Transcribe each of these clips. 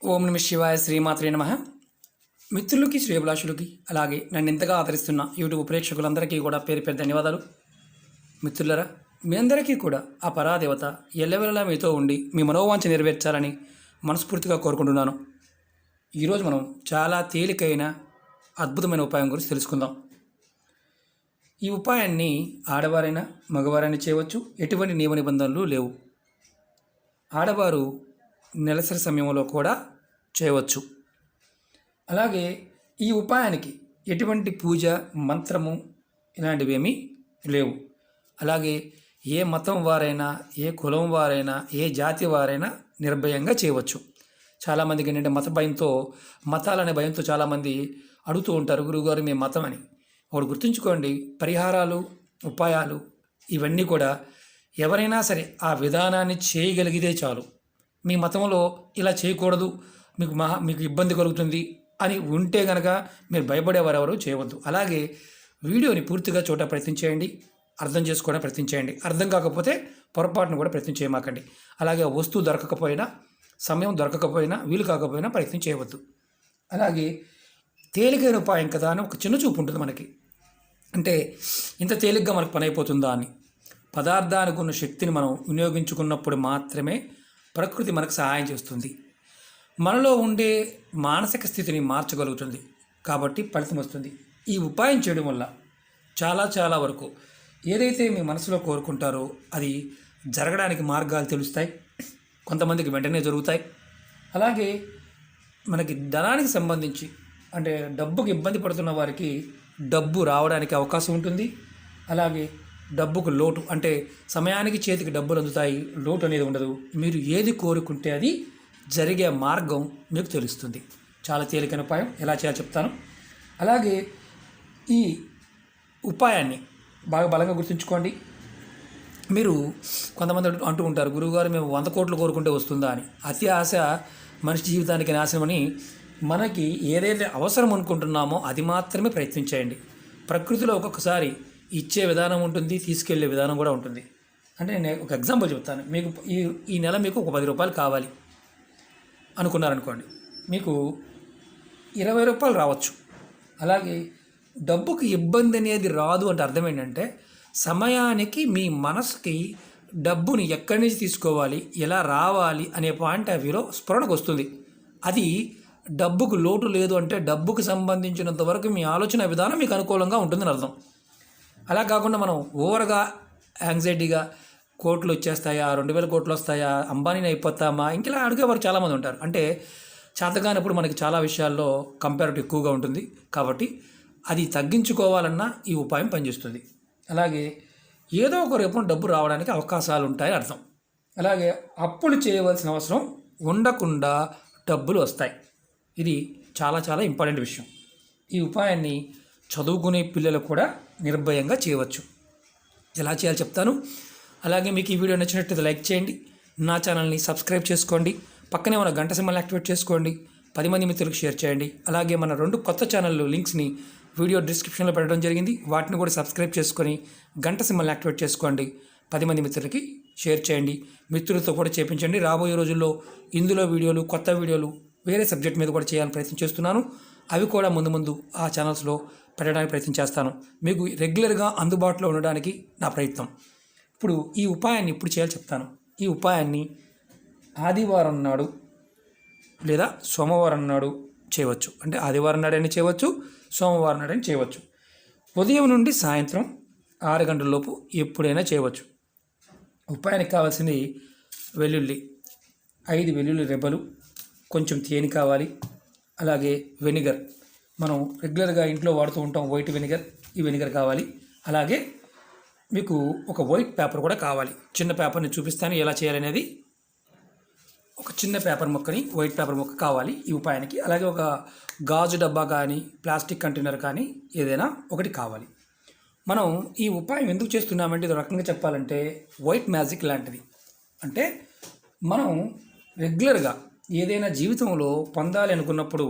ఓం నమ శివాయ శ్రీమాత్రే నమః. మిత్రులకి శ్రేయభిలాషులకి అలాగే నన్ను ఎంతగా ఆదరిస్తున్న యూట్యూబ్ ప్రేక్షకులందరికీ కూడా పేరు పేరు ధన్యవాదాలు. మిత్రులరా, మీ అందరికీ కూడా ఆ పరాదేవత ఎల్లవెల్లలా మీతో ఉండి మీ మనోవాంఛ నెరవేర్చాలని మనస్ఫూర్తిగా కోరుకుంటున్నాను. ఈరోజు మనం చాలా తేలికైన అద్భుతమైన ఉపాయం గురించి తెలుసుకుందాం. ఈ ఉపాయాన్ని ఆడవారైనా మగవారైనా చేయవచ్చు. ఎటువంటి నియమ నిబంధనలు లేవు. ఆడవారు నెలసరి సమయంలో కూడా చేయవచ్చు. అలాగే ఈ ఉపాయానికి ఎటువంటి పూజ మంత్రము ఇలాంటివేమీ లేవు. అలాగే ఏ మతం వారైనా, ఏ కులం వారైనా, ఏ జాతి వారైనా నిర్భయంగా చేయవచ్చు. చాలామందికి ఏంటంటే మతాలనే భయంతో చాలామంది అడుగుతూ ఉంటారు, గురువుగారు మీ మతం అని. ఒకటి గుర్తుంచుకోండి, పరిహారాలు ఉపాయాలు ఇవన్నీ కూడా ఎవరైనా సరే ఆ విధానాన్ని చేయగలిగితే చాలు. మీ మతంలో ఇలా చేయకూడదు, మీకు ఇబ్బంది కలుగుతుంది అని ఉంటే కనుక మీరు భయపడేవారెవరు చేయవద్దు. అలాగే వీడియోని పూర్తిగా ప్రయత్నించేయండి, అర్థం చేసుకోవడానికి ప్రయత్నించేయండి. అర్థం కాకపోతే పొరపాటును కూడా ప్రయత్నం చేయమాకండి. అలాగే వస్తువు దొరకకపోయినా, సమయం దొరకకపోయినా, వీలు కాకపోయినా ప్రయత్నం చేయవద్దు. అలాగే తేలికైన ఉపాయం కదా అని ఒక చిన్న చూపు ఉంటుంది మనకి. అంటే ఇంత తేలిగ్గా మనకు పని అయిపోతుందా అని. పదార్థానికి ఉన్న శక్తిని మనం వినియోగించుకున్నప్పుడు మాత్రమే ప్రకృతి మనకు సహాయం చేస్తుంది. మనలో ఉండే మానసిక స్థితిని మార్చగలుగుతుంది. కాబట్టి ఫలితం వస్తుంది. ఈ ఉపాయం చేయడం వల్ల చాలా వరకు ఏదైతే మీ మనసులో కోరుకుంటారో అది జరగడానికి మార్గాలు తెలుస్తాయి. కొంతమందికి వెంటనే జరుగుతాయి. అలాగే మనకి ధనానికి సంబంధించి అంటే డబ్బుకి ఇబ్బంది పడుతున్న వారికి డబ్బు రావడానికి అవకాశం ఉంటుంది. అలాగే డబ్బుకు లోటు అంటే సమయానికి చేతికి డబ్బులు అందుతాయి, లోటు అనేది ఉండదు. మీరు ఏది కోరుకుంటే అది జరిగే మార్గం మీకు తెలుస్తుంది. చాలా తేలికైన ఉపాయం, ఎలా చేయాలో చెప్తాను. అలాగే ఈ ఉపాయాన్ని బాగా బలంగా గుర్తుంచుకోండి. మీరు కొంతమంది అంటూ ఉంటారు, గురువుగారు మేము 100 కోట్లు కోరుకుంటే వస్తుందా అని. అతి ఆశ మనిషి జీవితానికి నాశనమని. మనకి ఏదైతే అవసరం అనుకుంటున్నామో అది మాత్రమే ప్రయత్నించేయండి. ప్రకృతిలో ఒక్కొక్కసారి ఇచ్చే విధానం ఉంటుంది, తీసుకెళ్లే విధానం కూడా ఉంటుంది. అంటే నేను ఒక ఎగ్జాంపుల్ చెప్తాను. మీకు ఈ నెల మీకు ఒక 10 రూపాయలు కావాలి అనుకున్నారనుకోండి, మీకు 20 రూపాయలు రావచ్చు. అలాగే డబ్బుకి ఇబ్బంది అనేది రాదు అంటే అర్థం ఏంటంటే, సమయానికి మీ మనసుకి డబ్బుని ఎక్కడి నుంచి తీసుకోవాలి, ఎలా రావాలి అనే పాయింట్ ఆఫ్ వ్యూలో స్ఫురణకు వస్తుంది. అది డబ్బుకు లోటు లేదు అంటే డబ్బుకు సంబంధించినంత వరకు మీ ఆలోచన విధానం మీకు అనుకూలంగా ఉంటుందని అర్థం. అలా కాకుండా మనం ఓవర్గా యాంగ్జైటీగా కోట్లు వచ్చేస్తాయా, 2000 కోట్లు వస్తాయా, అంబానీని అయిపోతామా, ఇంకెలా అడిగేవారు చాలామంది ఉంటారు. అంటే చేతగానప్పుడు మనకి చాలా విషయాల్లో కంపారిటివ్ ఎక్కువగా ఉంటుంది. కాబట్టి అది తగ్గించుకోవాలన్నా ఈ ఉపాయం పనిచేస్తుంది. అలాగే ఏదో ఒక రూపం డబ్బు రావడానికి అవకాశాలు ఉంటాయని అర్థం. అలాగే అప్పులు చేయవలసిన అవసరం ఉండకుండా డబ్బులు వస్తాయి. ఇది చాలా ఇంపార్టెంట్ విషయం. ఈ ఉపాయాన్ని చదువుకునే పిల్లలు కూడా నిర్భయంగా చేయవచ్చు. ఎలా చేయాలో చెప్తాను. అలాగే మీకు ఈ వీడియో నచ్చినట్లయితే లైక్ చేయండి, నా ఛానల్ని సబ్స్క్రైబ్ చేసుకోండి, పక్కనే ఉన్న గంట సింబల్ని యాక్టివేట్ చేసుకోండి, 10 మంది మిత్రులకు షేర్ చేయండి. అలాగే మన 2 కొత్త ఛానళ్ళు లింక్స్ని వీడియో డిస్క్రిప్షన్లో పెట్టడం జరిగింది. వాటిని కూడా సబ్స్క్రైబ్ చేసుకొని గంట సింబల్ని యాక్టివేట్ చేసుకోండి, 10 మంది మిత్రులకి షేర్ చేయండి, మిత్రులతో కూడా చేయించండి. రాబోయే రోజుల్లో ఇందులో వీడియోలు, కొత్త వీడియోలు వేరే సబ్జెక్ట్ మీద కూడా చేయాలని ప్రయత్నం చేస్తున్నాను. అవి కూడా ముందు ఆ ఛానల్స్లో పెట్టడానికి ప్రయత్నం చేస్తాను. మీకు రెగ్యులర్గా అందుబాటులో ఉండడానికి నా ప్రయత్నం. ఇప్పుడు ఈ ఉపాయాన్ని ఇప్పుడు చేయాలి చెప్తాను. ఈ ఉపాయాన్ని ఆదివారం నాడు లేదా సోమవారం నాడు చేయవచ్చు. అంటే ఆదివారం నాడైనా చేయవచ్చు, సోమవారం నాడైనా చేయవచ్చు. ఉదయం నుండి సాయంత్రం 6 గంటల లోపు ఎప్పుడైనా చేయవచ్చు. ఉపాయానికి కావాల్సింది వెల్లుల్లి, 5 వెల్లుల్లి రెబ్బలు, కొంచెం తేనె కావాలి. అలాగే వెనిగర్, మనం రెగ్యులర్గా ఇంట్లో వాడుతూ ఉంటాం వైట్ వెనిగర్, ఈ వెనిగర్ కావాలి. అలాగే మీకు ఒక వైట్ పేపర్ కూడా కావాలి. చిన్న పేపర్ని చూపిస్తాను ఎలా చేయాలనేది. ఒక చిన్న పేపర్ ముక్కని, వైట్ పేపర్ ముక్క కావాలి ఈ ఉపాయానికి. అలాగే ఒక గాజు డబ్బా కానీ, ప్లాస్టిక్ కంటైనర్ కానీ ఏదైనా ఒకటి కావాలి. మనం ఈ ఉపాయం ఎందుకు చేస్తున్నామంటే, ఇది రకంగా చెప్పాలంటే వైట్ మ్యాజిక్ లాంటిది. అంటే మనం రెగ్యులర్గా ఏదైనా జీవితంలో పొందాలి అనుకున్నప్పుడు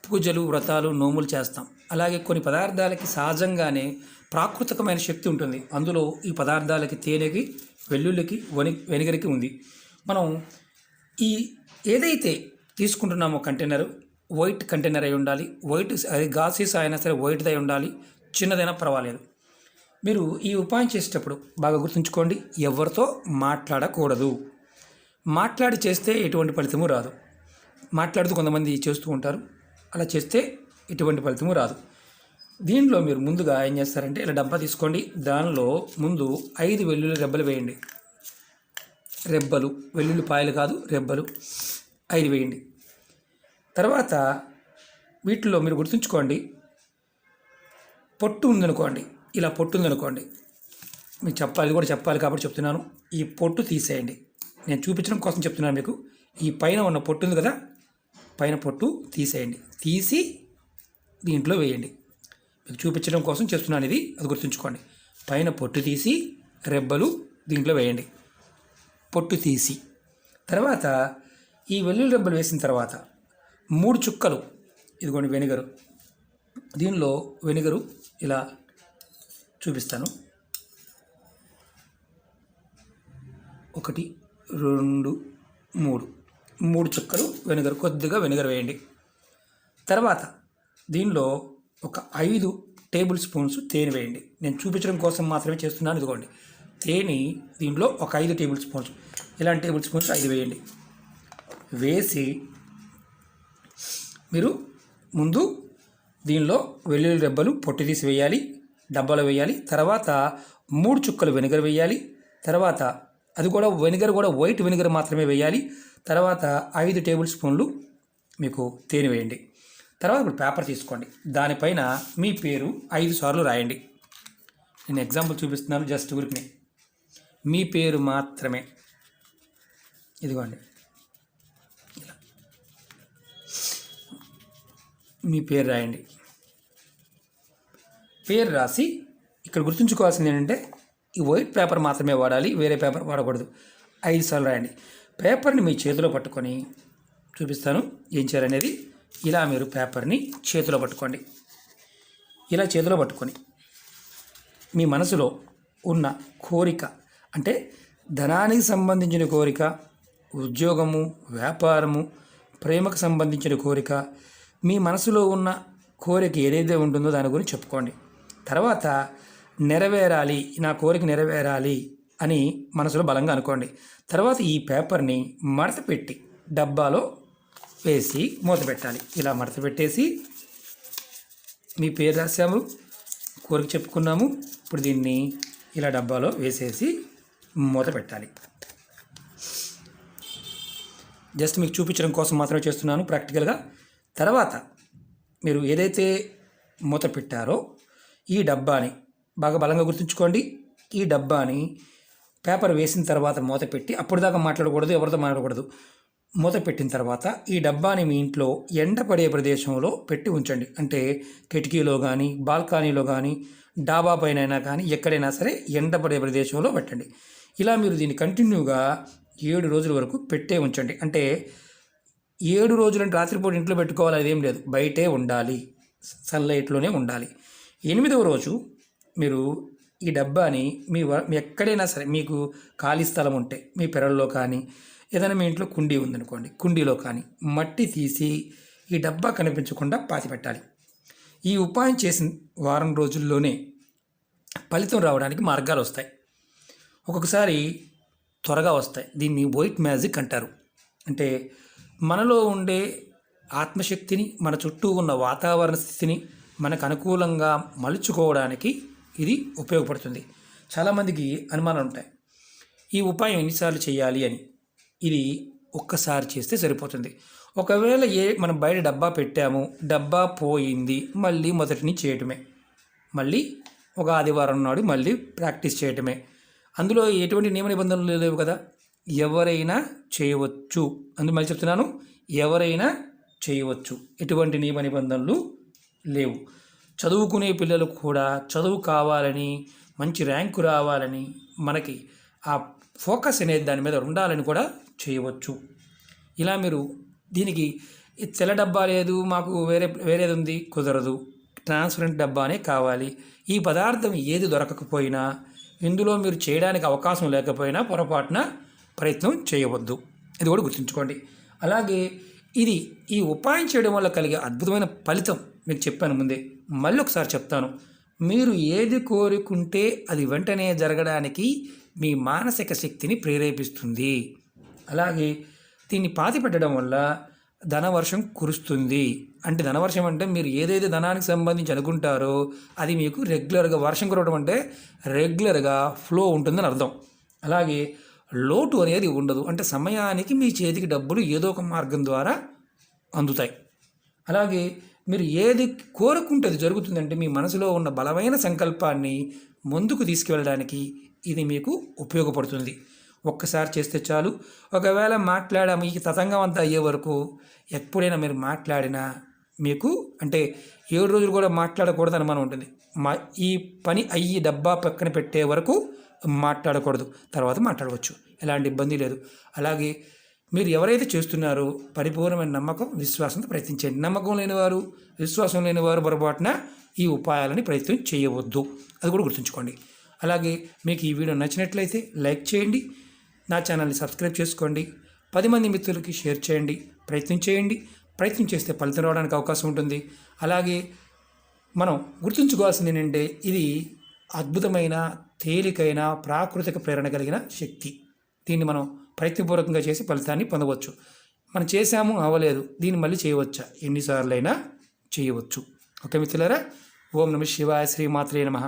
పూజలు, వ్రతాలు, నోములు చేస్తాం. అలాగే కొన్ని పదార్థాలకి సహజంగానే ప్రాకృతికమైన శక్తి ఉంటుంది. అందులో ఈ పదార్థాలకి తేనెకి, వెల్లుల్లికి, వెనిగర్కి ఉంది. మనం ఈ ఏదైతే తీసుకుంటున్నాము కంటైనర్ వైట్ కంటైనర్ అయి ఉండాలి. వైట్ అది గాసీస్ అయినా సరే వైట్ది అయి ఉండాలి. చిన్నదైనా పర్వాలేదు. మీరు ఈ ఉపాయం చేసేటప్పుడు బాగా గుర్తుంచుకోండి, ఎవరితో మాట్లాడకూడదు. మాట్లాడి చేస్తే ఎటువంటి ఫలితము రాదు. మాట్లాడుతూ కొంతమంది చేస్తూ ఉంటారు, అలా చేస్తే ఎటువంటి ఫలితము రాదు. దీనిలో మీరు ముందుగా ఏం చేస్తారంటే ఇలా డబ్బా తీసుకోండి. దానిలో ముందు 5 వెల్లుల్లి రెబ్బలు వేయండి. రెబ్బలు, వెల్లుల్లిపాయలు కాదు, రెబ్బలు 5 వేయండి. తర్వాత వీటిలో మీరు గుర్తుంచుకోండి, పొట్టు ఉందనుకోండి, ఇలా పొట్టు ఉందనుకోండి, మీకు చెప్పాలి కూడా చెప్పాలి కాబట్టి చెప్తున్నాను. ఈ పొట్టు తీసేయండి. నేను చూపించడం కోసం చెప్తున్నాను మీకు. ఈ పైన ఉన్న పొట్టు ఉంది కదా, పైన పొట్టు తీసేయండి. తీసి దీంట్లో వేయండి. మీకు చూపించడం కోసం చెప్తున్నాను ఇది, అది గుర్తుంచుకోండి. పైన పొట్టు తీసి రెబ్బలు దీంట్లో వేయండి. పొట్టు తీసి తర్వాత ఈ వెల్లుల్లి రెబ్బలు వేసిన తర్వాత 3 చుక్కలు ఇదిగోండి వెనిగరు. దీనిలో వెనిగరు ఇలా చూపిస్తాను. 1 2 3 చుక్కలు వెనిగర్, కొద్దిగా వెనిగర్ వేయండి. తర్వాత దీనిలో ఒక 5 టేబుల్ స్పూన్స్ తేనె వేయండి. నేను చూపించడం కోసం మాత్రమే చేస్తున్నాను. ఇదిగోండి తేనె దీంట్లో ఒక 5 టేబుల్ స్పూన్స్, ఇలాంటి టేబుల్ స్పూన్స్ 5 వేయండి. వేసి మీరు ముందు దీనిలో వెల్లుల్లి రెబ్బలు పొట్టు తీసి వేయాలి, డబ్బాలో వేయాలి. తర్వాత 3 చుక్కలు వెనిగర్ వేయాలి. తర్వాత అది కూడా వెనిగర్ కూడా వైట్ వెనిగర్ మాత్రమే వేయాలి. తర్వాత 5 టేబుల్ స్పూన్లు మీకు తేనె వేయండి. తర్వాత ఇప్పుడు పేపర్ తీసుకోండి, దానిపైన మీ పేరు 5 సార్లు రాయండి. నేను ఎగ్జాంపుల్ చూపిస్తున్నాను, జస్ట్ ఊరికి మీ పేరు మాత్రమే. ఇదిగోండి ఇలా మీ పేరు రాయండి. పేరు రాసి ఇక్కడ గుర్తుంచుకోవాల్సింది ఏంటంటే ఈ వైట్ పేపర్ మాత్రమే వాడాలి, వేరే పేపర్ వాడకూడదు. 5 సార్లు రాయండి. పేపర్ని మీ చేతిలో పట్టుకొని చూపిస్తాను ఏం చేయాలనేది. ఇలా మీరు పేపర్ని చేతిలో పట్టుకోండి. ఇలా చేతిలో పట్టుకొని మీ మనసులో ఉన్న కోరిక, అంటే ధనానికి సంబంధించిన కోరిక, ఉద్యోగము, వ్యాపారము, ప్రేమకు సంబంధించిన కోరిక, మీ మనసులో ఉన్న కోరిక ఏదైతే ఉంటుందో దాని గురించి చెప్పుకోండి. తర్వాత నెరవేరాలి, నా కోరిక నెరవేరాలి అని మనసులో బలంగా అనుకోండి. తర్వాత ఈ పేపర్ని మడత పెట్టి డబ్బాలో వేసి మూత పెట్టాలి. ఇలా మడత పెట్టేసి మీ పేరు రాసాము, కోరిక చెప్పుకున్నాము. ఇప్పుడు దీన్ని ఇలా డబ్బాలో వేసేసి మూత పెట్టాలి. జస్ట్ మీకు చూపించడం కోసం మాత్రమే చేస్తున్నాను ప్రాక్టికల్గా. తర్వాత మీరు ఏదైతే మూత పెట్టారో ఈ డబ్బాని బాగా బలంగా గుర్తుంచుకోండి. ఈ డబ్బాని పేపర్ వేసిన తర్వాత మూత పెట్టి, అప్పుడు దాకా మాట్లాడకూడదు, ఎవరితో మాట్లాడకూడదు. మూత పెట్టిన తర్వాత ఈ డబ్బాని మీ ఇంట్లో ఎండపడే ప్రదేశంలో పెట్టి ఉంచండి. అంటే కిటికీలో కానీ, బాల్కనీలో కానీ, డాబా పైన అయినా కానీ, ఎక్కడైనా సరే ఎండపడే ప్రదేశంలో పెట్టండి. ఇలా మీరు దీన్ని కంటిన్యూగా 7 రోజుల వరకు పెట్టే ఉంచండి. అంటే 7 రోజులు అంటే రాత్రిపూట ఇంట్లో పెట్టుకోవాలి అదేం లేదు, బయటే ఉండాలి, సన్లైట్లోనే ఉండాలి. 8వ రోజు మీరు ఈ డబ్బాని మీ ఎక్కడైనా సరే, మీకు ఖాళీ స్థలం ఉంటే మీ పెరల్లో కానీ, ఏదైనా మీ ఇంట్లో కుండీ ఉందనుకోండి, కుండీలో కానీ మట్టి తీసి ఈ డబ్బా కనిపించకుండా పాతి పెట్టాలి. ఈ ఉపాయం చేసిన వారం రోజుల్లోనే ఫలితం రావడానికి మార్గాలు వస్తాయి. ఒక్కొక్కసారి త్వరగా వస్తాయి. దీన్ని వైట్ మ్యాజిక్ అంటారు. అంటే మనలో ఉండే ఆత్మశక్తిని, మన చుట్టూ ఉన్న వాతావరణ స్థితిని మనకు అనుకూలంగా మలుచుకోవడానికి ఇది ఉపయోగపడుతుంది. చాలామందికి అనుమానాలు ఉంటాయి, ఈ ఉపాయం ఎన్నిసార్లు చేయాలి అని. ఇది ఒక్కసారి చేస్తే సరిపోతుంది. ఒకవేళ మనం బయట డబ్బా పెట్టాము, డబ్బా పోయింది, మళ్ళీ మొదటి నుంచి చేయటమే. మళ్ళీ ఒక ఆదివారం నాడు మళ్ళీ ప్రాక్టీస్ చేయటమే. అందులో ఎటువంటి నియమ నిబంధనలు లేవు కదా, ఎవరైనా చేయవచ్చు. మళ్ళీ చెప్తున్నాను, ఎవరైనా చేయవచ్చు, ఎటువంటి నియమ నిబంధనలు లేవు. చదువుకునే పిల్లలు కూడా చదువు కావాలని, మంచి ర్యాంకు రావాలని, మనకి ఆ ఫోకస్ అనేది దాని మీద ఉండాలని కూడా చేయవచ్చు. ఇలా మీరు దీనికి తెల్ల డబ్బా లేదు, మాకు వేరేది ఉంది, కుదరదు, ట్రాన్స్పరెంట్ డబ్బానే కావాలి. ఈ పదార్థం ఏది దొరకకపోయినా, ఇందులో మీరు చేయడానికి అవకాశం లేకపోయినా పొరపాటున ప్రయత్నం చేయవద్దు. ఇది కూడా గుర్తుంచుకోండి. అలాగే ఇది ఈ ఉపాయం చేయడం వల్ల కలిగే అద్భుతమైన ఫలితం మీకు చెప్పాను ముందే, మళ్ళీ ఒకసారి చెప్తాను. మీరు ఏది కోరుకుంటే అది వెంటనే జరగడానికి మీ మానసిక శక్తిని ప్రేరేపిస్తుంది. అలాగే దీన్ని పాతి పెట్టడం వల్ల ధనవర్షం కురుస్తుంది. అంటే ధనవర్షం అంటే మీరు ఏదైతే ధనానికి సంబంధించి అనుకుంటారో అది మీకు రెగ్యులర్గా వర్షం కురవడం అంటే రెగ్యులర్గా ఫ్లో ఉంటుందని అర్థం. అలాగే లోటు అనేది ఉండదు. అంటే సమయానికి మీ చేతికి డబ్బులు ఏదో ఒక మార్గం ద్వారా అందుతాయి. అలాగే మీరు ఏది కోరుకుంటే అది జరుగుతుందంటే మీ మనసులో ఉన్న బలమైన సంకల్పాన్ని ముందుకు తీసుకువెళ్ళడానికి ఇది మీకు ఉపయోగపడుతుంది. ఒక్కసారి చేస్తే చాలు. ఒకవేళ మీకు తతంగం అంతా అయ్యే వరకు ఎప్పుడైనా మీరు మాట్లాడినా మీకు అంటే 7 రోజులు కూడా మాట్లాడకూడదు అనుమానం ఉంటుంది. ఈ పని అయ్యి డబ్బా పక్కన పెట్టే వరకు మాట్లాడకూడదు, తర్వాత మాట్లాడవచ్చు, ఎలాంటి ఇబ్బంది లేదు. అలాగే మీరు ఎవరైతే చేస్తున్నారో పరిపూర్ణమైన నమ్మకం విశ్వాసంతో ప్రయత్నించండి. నమ్మకం లేనివారు విశ్వాసం లేనివారు పొరపాటున ఈ ఉపాయాలని ప్రయత్నం చేయవద్దు, అది కూడా గుర్తుంచుకోండి. అలాగే మీకు ఈ వీడియో నచ్చినట్లయితే లైక్ చేయండి, నా ఛానల్ని సబ్స్క్రైబ్ చేసుకోండి, 10 మంది మిత్రులకి షేర్ చేయండి. ప్రయత్నం చేయండి. ప్రయత్నం చేస్తే ఫలితం రావడానికి అవకాశం ఉంటుంది. అలాగే మనం గుర్తుంచుకోవాల్సింది ఏంటంటే ఇది అద్భుతమైన తేలికైన ప్రాకృతిక ప్రేరణ కలిగిన శక్తి. దీన్ని మనం ప్రయత్నపూర్వకంగా చేసి ఫలితాన్ని పొందవచ్చు. మనం చేశాము అవ్వలేదు, దీన్ని మళ్ళీ చేయవచ్చా? ఎన్నిసార్లైనా చేయవచ్చు. ఓకే మిత్రులారా, ఓం నమః శివాయ, శ్రీమాత్రే నమః.